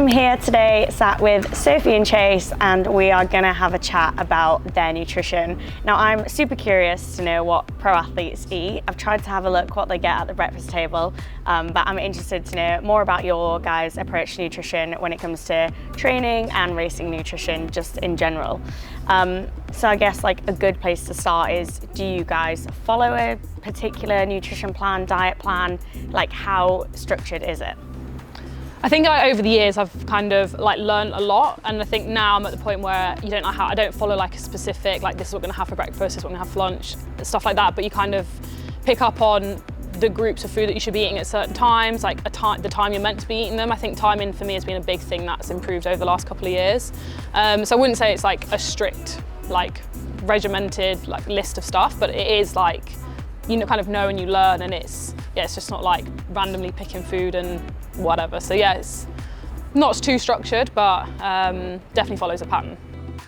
I'm here today sat with Sophie and Chase, and we are going to have a chat about their nutrition. Now, I'm super curious to know what pro athletes eat. I've tried to have a look what they get at the breakfast table, but I'm interested to know more about your guys' approach to nutrition when it comes to training and racing nutrition just in general. So I guess like a good place to start is, do you guys follow a particular nutrition plan, diet plan? Like, how structured is it? I think over the years I've kind of like learned a lot, and I think now I'm at the point where you don't know how, I don't follow like a specific, like this is what I'm gonna have for breakfast, this is what I'm gonna have for lunch, stuff like that, but you kind of pick up on the groups of food that you should be eating at certain times, like the time you're meant to be eating them. I think timing for me has been a big thing that's improved over the last couple of years. So I wouldn't say it's like a strict, like regimented like list of stuff, but it is like, you know, kind of know and you learn, and it's just not like randomly picking food and whatever. So yeah, it's not too structured, but definitely follows a pattern.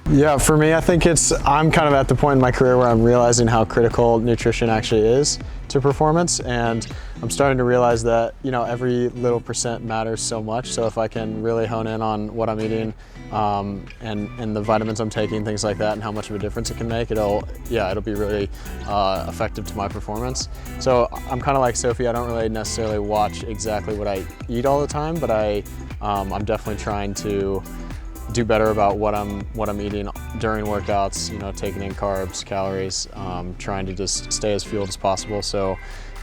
Yeah, for me, I think I'm kind of at the point in my career where I'm realizing how critical nutrition actually is to performance, and I'm starting to realize that, you know, every little percent matters so much. So if I can really hone in on what I'm eating and the vitamins I'm taking, things like that, and how much of a difference it can make, it'll be really effective to my performance. So I'm kind of like Sophie, I don't really necessarily watch exactly what I eat all the time, but I'm definitely trying to do better about what I'm eating during workouts, you know, taking in carbs, calories, trying to just stay as fueled as possible. So,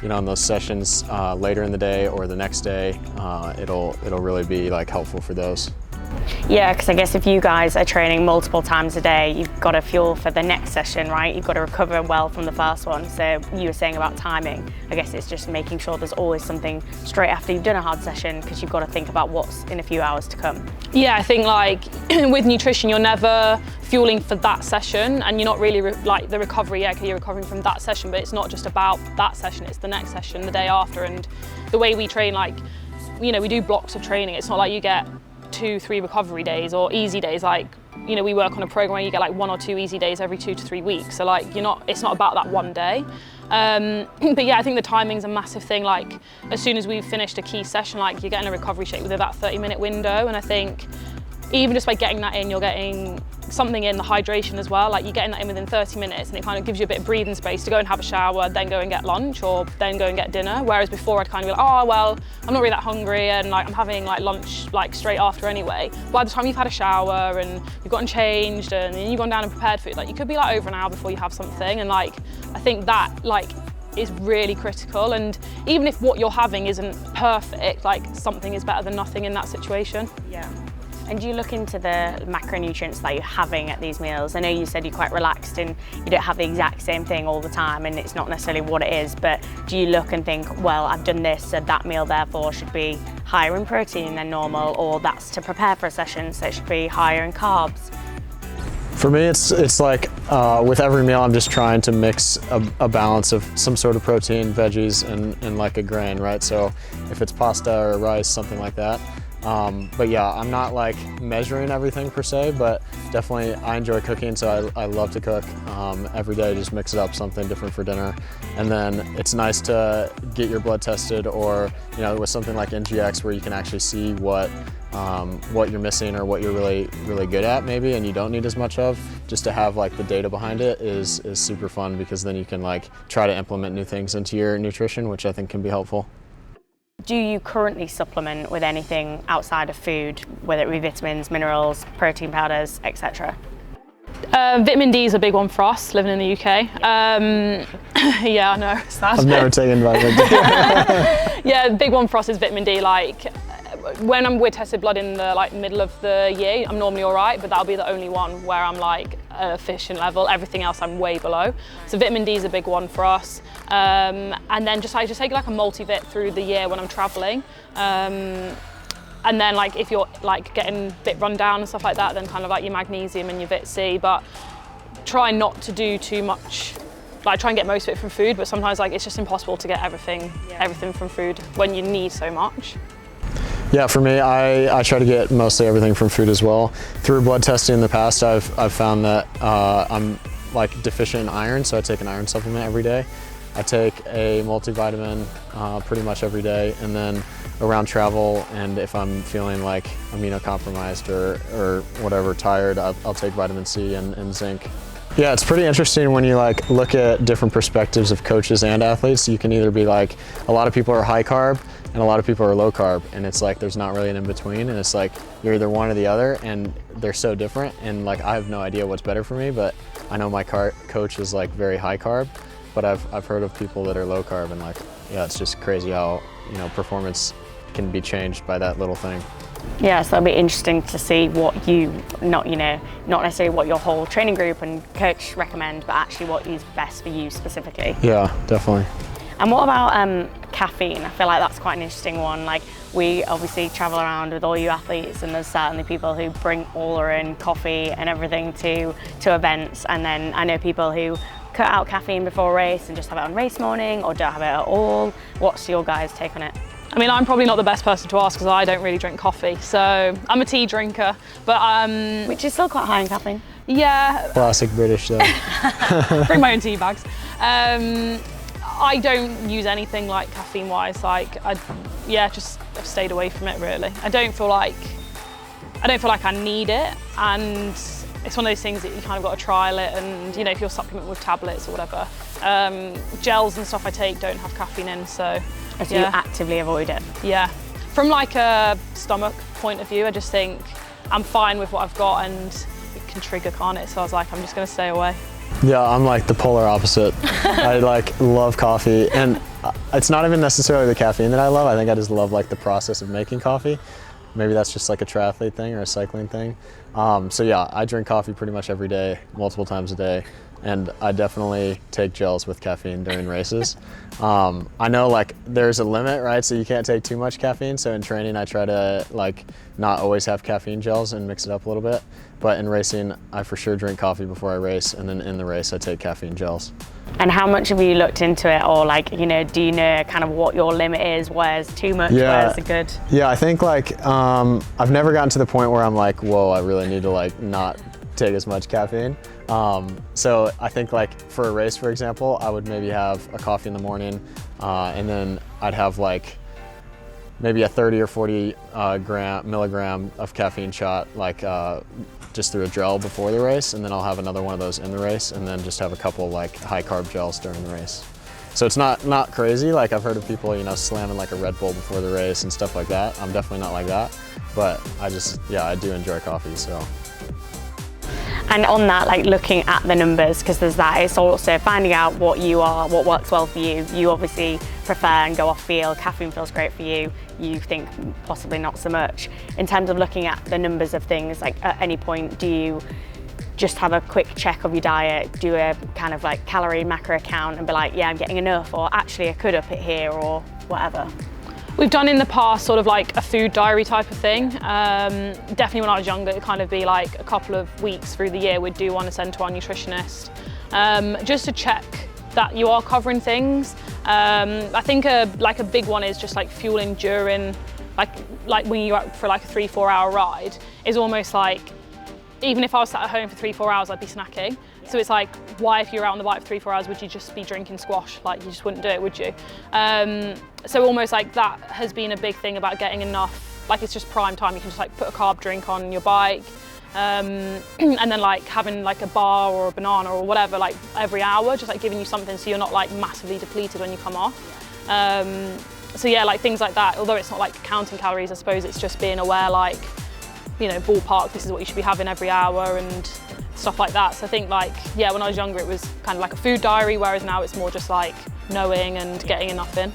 you know, in those sessions later in the day or the next day, it'll really be like helpful for those. Yeah, because I guess if you guys are training multiple times a day, you've got to fuel for the next session, right? You've got to recover well from the first one. So you were saying about timing. I guess it's just making sure there's always something straight after you've done a hard session, because you've got to think about what's in a few hours to come. Yeah, I think like with nutrition, you're never fueling for that session, and you're not really like the recovery. Yeah, okay, you're recovering from that session, but it's not just about that session. It's the next session, the day after, and the way we train. Like, you know, we do blocks of training. It's not like you get 2-3 recovery days or easy days. Like, you know, we work on a program where you get like 1 or 2 easy days every 2 to 3 weeks. So like, it's not about that one day. But yeah, I think the timing's a massive thing. Like, as soon as we've finished a key session, like you're getting a recovery shake within that 30-minute window. And I think even just by getting that in, you're getting something in the hydration as well. Like, you're getting that in within 30 minutes, and it kind of gives you a bit of breathing space to go and have a shower, then go and get lunch, or then go and get dinner. Whereas before I'd kind of be like, oh, well, I'm not really that hungry, and like I'm having like lunch like straight after anyway. By the time you've had a shower and you've gotten changed and you've gone down and prepared food, like you could be like over an hour before you have something. And like, I think that like is really critical. And even if what you're having isn't perfect, like something is better than nothing in that situation. Yeah. And do you look into the macronutrients that you're having at these meals? I know you said you're quite relaxed and you don't have the exact same thing all the time, and it's not necessarily what it is, but do you look and think, well, I've done this, so that meal therefore should be higher in protein than normal, or that's to prepare for a session, so it should be higher in carbs? For me, it's like with every meal, I'm just trying to mix a balance of some sort of protein, veggies, and like a grain, right? So if it's pasta or rice, something like that. But yeah, I'm not like measuring everything per se, but definitely I enjoy cooking, so I love to cook every day. Just mix it up, something different for dinner. And then it's nice to get your blood tested, or, you know, with something like NGX where you can actually see what you're missing or what you're really good at maybe, and you don't need as much of. Just to have like the data behind it is super fun, because then you can like try to implement new things into your nutrition, which I think can be helpful. Do you currently supplement with anything outside of food, whether it be vitamins, minerals, protein powders, etc.? Vitamin D is a big one for us living in the UK. Yeah, I know, it's sad. I've never taken vitamin D. Yeah, the big one for us is vitamin D. Like, when we're tested blood in the like middle of the year, I'm normally all right, but that'll be the only one where I'm like efficient level. Everything else I'm way below. So vitamin D is a big one for us. And then I just take like a multivit through the year when I'm traveling. And then like if you're like getting a bit run down and stuff like that, then kind of like your magnesium and your Vit C, but try not to do too much. Like, try and get most of it from food, but sometimes like it's just impossible to get everything from food when you need so much. Yeah, for me, I try to get mostly everything from food as well. Through blood testing in the past, I've found that I'm like deficient in iron, so I take an iron supplement every day. I take a multivitamin pretty much every day, and then around travel, and if I'm feeling like immunocompromised or whatever, tired, I'll take vitamin C and zinc. Yeah, it's pretty interesting when you like look at different perspectives of coaches and athletes. You can either be like, a lot of people are high carb and a lot of people are low carb, and it's like there's not really an in between, and it's like you're either one or the other, and they're so different, and like I have no idea what's better for me, but I know my coach is like very high carb, but I've heard of people that are low carb, and like, yeah, it's just crazy how, you know, performance can be changed by that little thing. Yeah, so it'll be interesting to see what you, not necessarily what your whole training group and coach recommend, but actually what is best for you specifically. Yeah, definitely. And what about caffeine? I feel like that's quite an interesting one. Like, we obviously travel around with all you athletes, and there's certainly people who bring all their own coffee and everything to events, and then I know people who cut out caffeine before a race and just have it on race morning, or don't have it at all. What's your guys' take on it? I mean, I'm probably not the best person to ask because I don't really drink coffee, so I'm a tea drinker, but which is still quite high in caffeine. Yeah. Classic British though. Bring my own tea bags. I don't use anything like caffeine-wise. Like, I've stayed away from it really. I don't feel like I need it, and it's one of those things that you kind of got to trial it, and you know, if you're supplementing with tablets or whatever, gels and stuff I take don't have caffeine in, so. So you actively avoid it? Yeah. From like a stomach point of view, I just think I'm fine with what I've got, and it can trigger, can't it? So I was like, I'm just going to stay away. Yeah, I'm like the polar opposite. I like love coffee, and it's not even necessarily the caffeine that I love. I think I just love like the process of making coffee. Maybe that's just like a triathlete thing or a cycling thing. So yeah, I drink coffee pretty much every day, multiple times a day. And I definitely take gels with caffeine during races. I know like there's a limit, right? So you can't take too much caffeine. So in training, I try to like not always have caffeine gels and mix it up a little bit. But in racing, I for sure drink coffee before I race, and then in the race, I take caffeine gels. And how much have you looked into it, or like, you know, do you know kind of what your limit is? Where's too much? Where's the good? Yeah, I think like I've never gotten to the point where I'm like, whoa, I really need to like not take as much caffeine. So I think like for a race, for example, I would maybe have a coffee in the morning, and then I'd have like maybe a 30 or 40 milligram of caffeine shot, like just through a gel before the race, and then I'll have another one of those in the race, and then just have a couple like high carb gels during the race. So it's not crazy. Like I've heard of people, you know, slamming like a Red Bull before the race and stuff like that. I'm definitely not like that, but I do enjoy coffee, so. And on that, like looking at the numbers, because there's that, it's also finding out what works well for you. You obviously prefer and go off feel, caffeine feels great for you. You think possibly not so much. In terms of looking at the numbers of things, like at any point, do you just have a quick check of your diet, do a kind of like calorie macro count and be like, yeah, I'm getting enough, or actually I could up it here, or whatever? We've done in the past sort of like a food diary type of thing. Definitely when I was younger, it'd kind of be like a couple of weeks through the year, we'd do one to send to our nutritionist, just to check that you are covering things. I think a big one is just like fueling during, like when you're out for like a 3-4 hour ride, is almost like, even if I was sat at home for 3-4 hours, I'd be snacking. So it's like, why, if you're out on the bike for 3-4 hours, would you just be drinking squash? Like, you just wouldn't do it, would you? So almost like that has been a big thing about getting enough, like it's just prime time. You can just like put a carb drink on your bike, and then like having like a bar or a banana or whatever, like every hour, just like giving you something so you're not like massively depleted when you come off. So yeah, like things like that, although it's not like counting calories, I suppose it's just being aware, like, you know, ballpark, this is what you should be having every hour and stuff like that. So I think like, yeah, when I was younger, it was kind of like a food diary, whereas now it's more just like knowing and getting enough in.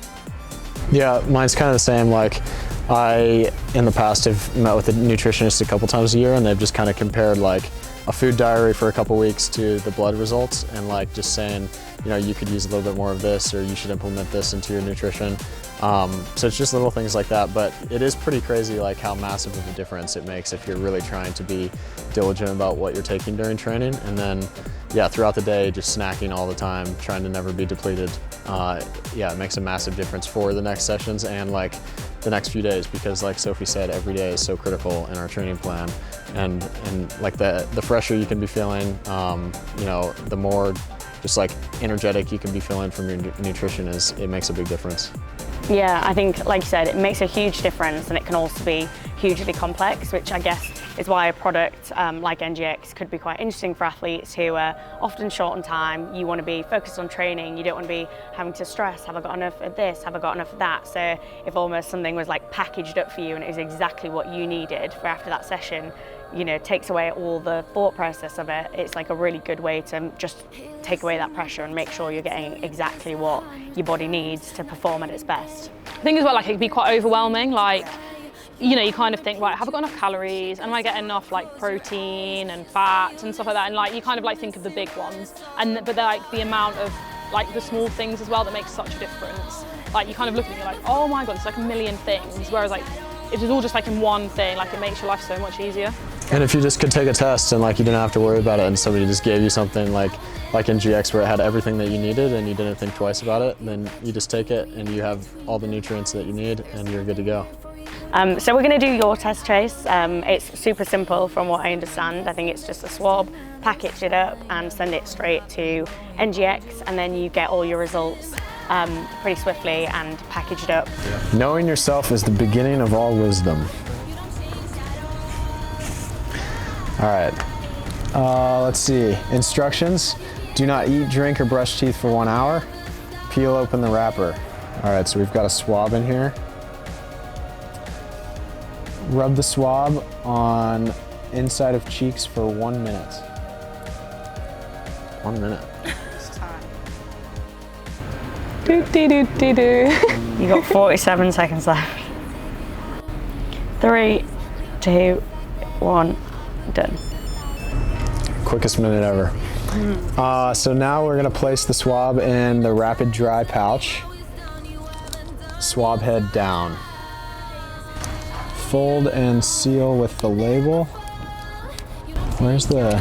Yeah, mine's kind of the same. Like I, in the past, have met with a nutritionist a couple times a year, and they've just kind of compared like a food diary for a couple weeks to the blood results, and like just saying, you know, you could use a little bit more of this, or you should implement this into your nutrition. So it's just little things like that, but it is pretty crazy like how massive of a difference it makes if you're really trying to be diligent about what you're taking during training. And then, yeah, throughout the day, just snacking all the time, trying to never be depleted. Yeah, it makes a massive difference for the next sessions and like the next few days, because like Sophie said, every day is so critical in our training plan. And like the fresher you can be feeling, you know, the more just like energetic you can be feeling from your nutrition it makes a big difference. Yeah, I think, like you said, it makes a huge difference, and it can also be hugely complex, which I guess is why a product like NGX could be quite interesting for athletes who are often short on time. You want to be focused on training, you don't want to be having to stress, have I got enough of this, have I got enough of that? So if almost something was like packaged up for you and it was exactly what you needed for after that session, you know, takes away all the thought process of it. It's like a really good way to just take away that pressure and make sure you're getting exactly what your body needs to perform at its best. I think as well, like, it can be quite overwhelming. Like, you know, you kind of think, right, have I got enough calories? And am I getting enough like protein and fat and stuff like that? And like, you kind of like think of the big ones, but they're like the amount of like the small things as well that makes such a difference. Like, you kind of look at it and you're like, oh my God, it's like a million things. Whereas like, if it's all just like in one thing, like, it makes your life so much easier. And if you just could take a test and like you didn't have to worry about it, and somebody just gave you something like NGX where it had everything that you needed and you didn't think twice about it, then you just take it and you have all the nutrients that you need and you're good to go. So we're going to do your test, Chase. It's super simple from what I understand. I think it's just a swab, package it up and send it straight to NGX, and then you get all your results pretty swiftly and packaged up. Knowing yourself is the beginning of all wisdom. All right, let's see. Instructions: do not eat, drink, or brush teeth for 1 hour. Peel open the wrapper. All right, so we've got a swab in here. Rub the swab on inside of cheeks for 1 minute. 1 minute. You got 47 seconds left. 3, 2, 1, done. Quickest minute ever. So now we're gonna place the swab in the rapid dry pouch. Swab head down. Fold and seal with the label. Where's the...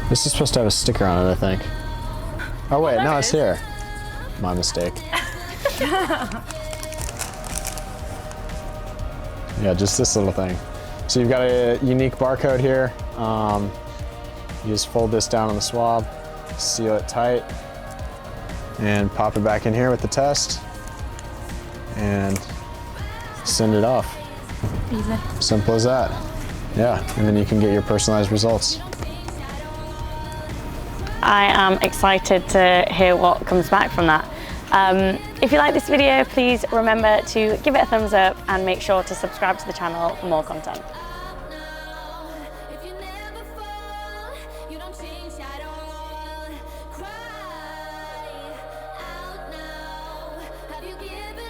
This is supposed to have a sticker on it, I think. Oh wait, no, it's here. My mistake. Yeah, just this little thing. So you've got a unique barcode here. You just fold this down on the swab, seal it tight, and pop it back in here with the test, and send it off. Easy. Simple as that. Yeah, and then you can get your personalized results. I am excited to hear what comes back from that. If you like this video, please remember to give it a thumbs up and make sure to subscribe to the channel for more content.